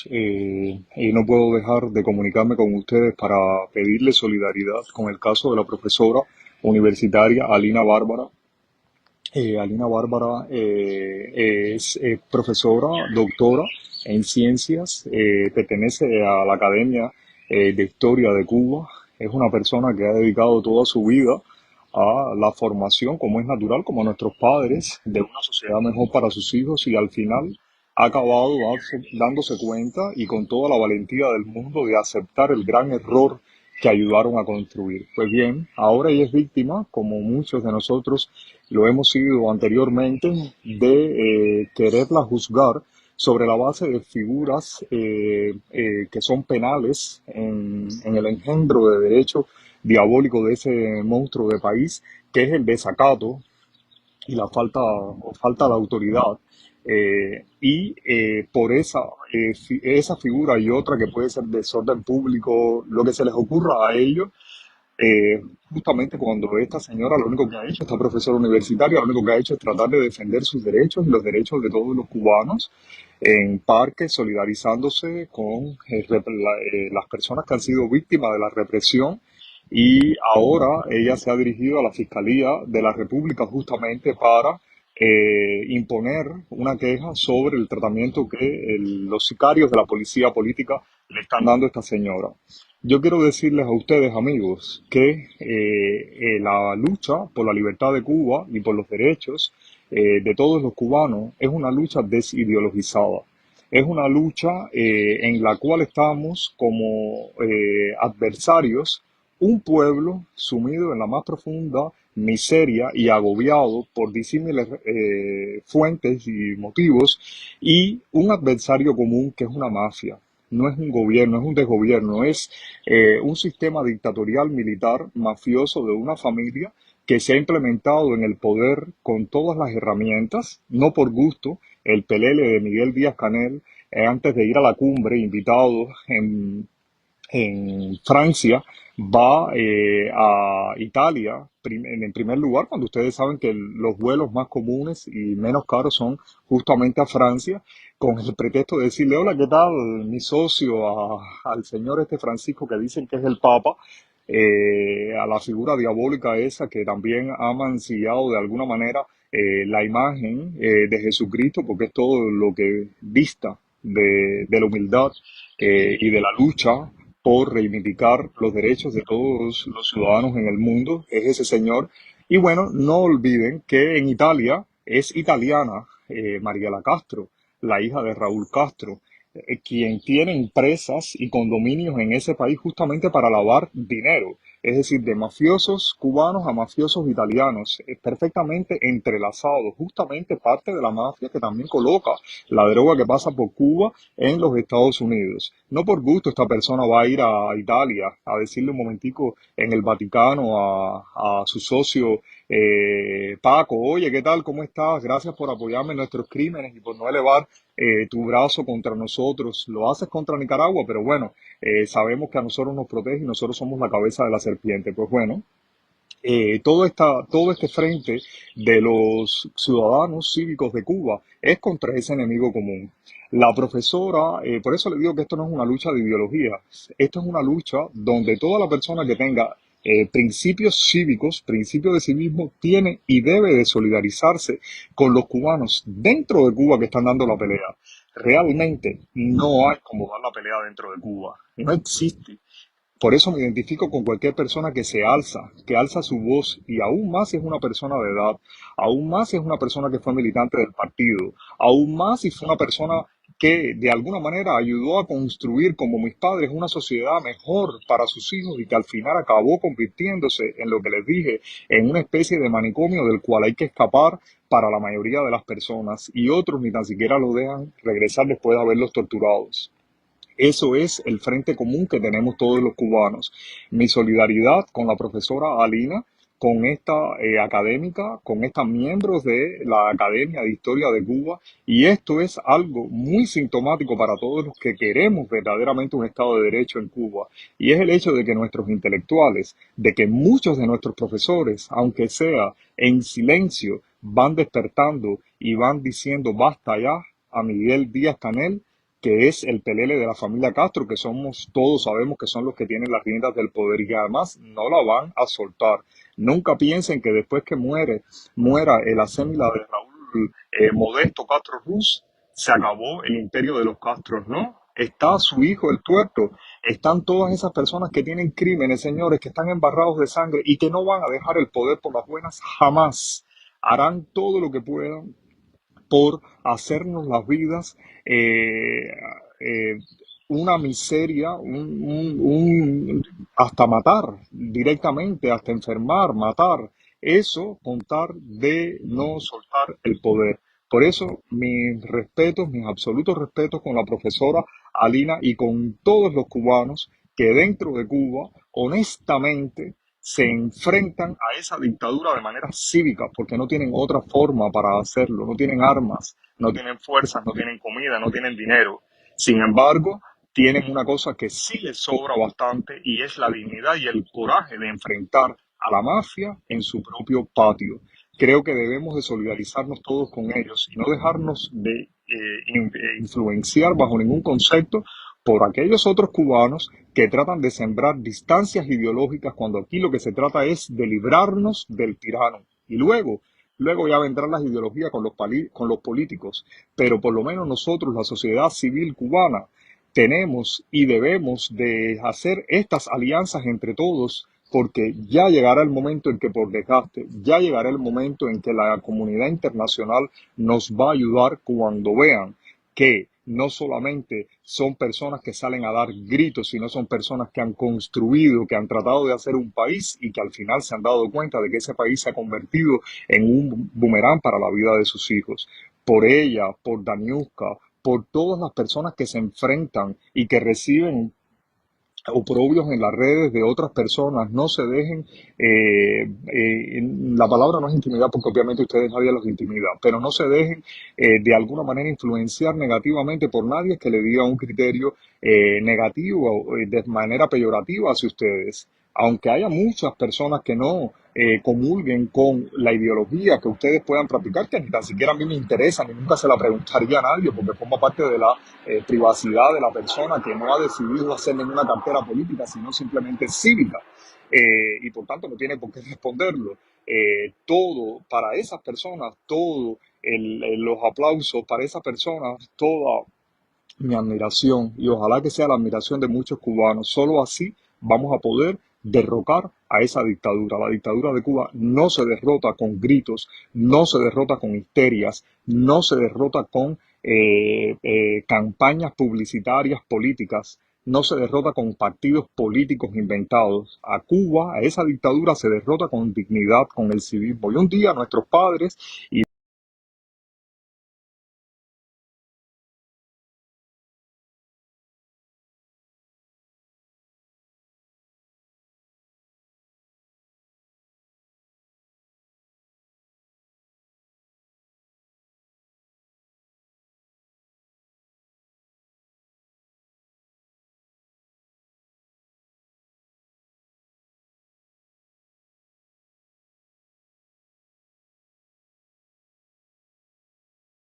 Y no puedo dejar de comunicarme con ustedes para pedirle solidaridad con el caso de la profesora universitaria Alina Bárbara es profesora, doctora en ciencias, pertenece a la Academia de Historia de Cuba. Es una persona que ha dedicado toda su vida a la formación, como es natural, como nuestros padres, de una sociedad mejor para sus hijos y al final ha acabado dándose cuenta y con toda la valentía del mundo de aceptar el gran error que ayudaron a construir. Pues bien, ahora ella es víctima, como muchos de nosotros lo hemos sido anteriormente, de quererla juzgar sobre la base de figuras que son penales en el engendro de derecho diabólico de ese monstruo de país, que es el desacato y la falta de autoridad. Por esa figura y otra que puede ser desorden público, lo que se les ocurra a ellos, eh, justamente cuando esta señora lo único que ha hecho, esta profesora universitaria, lo único que ha hecho es tratar de defender sus derechos y los derechos de todos los cubanos en parques, solidarizándose con las personas que han sido víctimas de la represión. Y ahora ella se ha dirigido a la Fiscalía de la República justamente para imponer una queja sobre el tratamiento que los sicarios de la policía política le están dando a esta señora. Yo quiero decirles a ustedes, amigos, que la lucha por la libertad de Cuba y por los derechos de todos los cubanos es una lucha desideologizada. Es una lucha en la cual estamos como adversarios, un pueblo sumido en la más profunda miseria y agobiado por disímiles fuentes y motivos, y un adversario común que es una mafia. No es un gobierno, es un desgobierno, es un sistema dictatorial militar mafioso de una familia que se ha implementado en el poder con todas las herramientas, no por gusto. El pelele de Miguel Díaz Canel, antes de ir a la cumbre, invitado en Francia, va a Italia en primer lugar, cuando ustedes saben que los vuelos más comunes y menos caros son justamente a Francia, con el pretexto de decirle, hola, ¿qué tal? Mi socio, al señor este Francisco que dicen que es el Papa, a la figura diabólica esa que también ha mancillado de alguna manera la imagen de Jesucristo, porque es todo lo que dista de la humildad y de la lucha por reivindicar los derechos de todos los ciudadanos en el mundo, es ese señor. Y bueno, no olviden que en Italia es italiana Mariela Castro, la hija de Raúl Castro, quien tiene empresas y condominios en ese país justamente para lavar dinero, es decir, de mafiosos cubanos a mafiosos italianos, perfectamente entrelazados, justamente parte de la mafia que también coloca la droga que pasa por Cuba en los Estados Unidos. No por gusto esta persona va a ir a Italia a decirle un momentico en el Vaticano a su socio Paco, oye, ¿qué tal? ¿Cómo estás? Gracias por apoyarme en nuestros crímenes y por no elevar tu brazo contra nosotros. Lo haces contra Nicaragua, pero bueno, sabemos que a nosotros nos protege y nosotros somos la cabeza de la serpiente. Pues bueno, todo este frente de los ciudadanos cívicos de Cuba es contra ese enemigo común. La profesora, por eso le digo que esto no es una lucha de ideología, esto es una lucha donde toda la persona que tenga principios cívicos, principios de civismo, tiene y debe de solidarizarse con los cubanos dentro de Cuba que están dando la pelea. Realmente no hay como dar la pelea dentro de Cuba, no existe. Por eso me identifico con cualquier persona que alza su voz, y aún más si es una persona de edad, aún más si es una persona que fue militante del partido, aún más si fue una persona que de alguna manera ayudó a construir, como mis padres, una sociedad mejor para sus hijos y que al final acabó convirtiéndose en lo que les dije, en una especie de manicomio del cual hay que escapar para la mayoría de las personas, y otros ni tan siquiera lo dejan regresar después de haberlos torturados. Eso es el frente común que tenemos todos los cubanos. Mi solidaridad con la profesora Alina, con esta académica, con esta miembros de la Academia de Historia de Cuba, y esto es algo muy sintomático para todos los que queremos verdaderamente un Estado de Derecho en Cuba, y es el hecho de que nuestros intelectuales, de que muchos de nuestros profesores, aunque sea en silencio, van despertando y van diciendo basta ya a Miguel Díaz Canel, que es el pelele de la familia Castro, que somos, todos sabemos que son los que tienen las riendas del poder y que además no la van a soltar. Nunca piensen que después que muera el Acémila de Raúl Modesto Castro Ruz, se acabó el imperio de los Castros, ¿no? Está su hijo, el tuerto, están todas esas personas que tienen crímenes, señores, que están embarrados de sangre y que no van a dejar el poder por las buenas jamás. Harán todo lo que puedan por hacernos las vidas eh, eh, una miseria, hasta matar directamente, hasta enfermar, matar. Eso, contar de no soltar el poder. Por eso, mis respetos, mis absolutos respetos con la profesora Alina y con todos los cubanos que dentro de Cuba, honestamente, se enfrentan a esa dictadura de manera cívica, porque no tienen otra forma para hacerlo, no tienen armas, no tienen fuerzas, no tienen comida, no tienen dinero. Sin embargo, tienen una cosa que sí les sobra bastante y es la dignidad y el coraje de enfrentar a la mafia en su propio patio. Creo que debemos de solidarizarnos todos con ellos y no dejarnos de influenciar bajo ningún concepto por aquellos otros cubanos que tratan de sembrar distancias ideológicas cuando aquí lo que se trata es de librarnos del tirano. Y luego ya vendrán las ideologías con los políticos, pero por lo menos nosotros, la sociedad civil cubana, tenemos y debemos de hacer estas alianzas entre todos porque ya llegará el momento en que por desgaste, ya llegará el momento en que la comunidad internacional nos va a ayudar cuando vean que no solamente son personas que salen a dar gritos, sino son personas que han construido, que han tratado de hacer un país y que al final se han dado cuenta de que ese país se ha convertido en un boomerang para la vida de sus hijos. Por ella, por Daniuska, por todas las personas que se enfrentan y que reciben oprobios en las redes de otras personas, no se dejen, la palabra no es intimidad porque obviamente ustedes nadie los intimida, pero no se dejen de alguna manera influenciar negativamente por nadie que le diga un criterio negativo de manera peyorativa hacia ustedes. Aunque haya muchas personas que no comulguen con la ideología que ustedes puedan practicar, que ni tan siquiera a mí me interesa, ni nunca se la preguntaría a nadie, porque forma parte de la privacidad de la persona que no ha decidido hacer ninguna cartera política, sino simplemente cívica. Y por tanto no tiene por qué responderlo. Todo para esas personas, todo los aplausos para esas personas, toda mi admiración y ojalá que sea la admiración de muchos cubanos. Solo así vamos a poder derrocar a esa dictadura. La dictadura de Cuba no se derrota con gritos, no se derrota con histerias, no se derrota con campañas publicitarias políticas, no se derrota con partidos políticos inventados. A Cuba, a esa dictadura se derrota con dignidad, con el civismo. Y un día nuestros padres y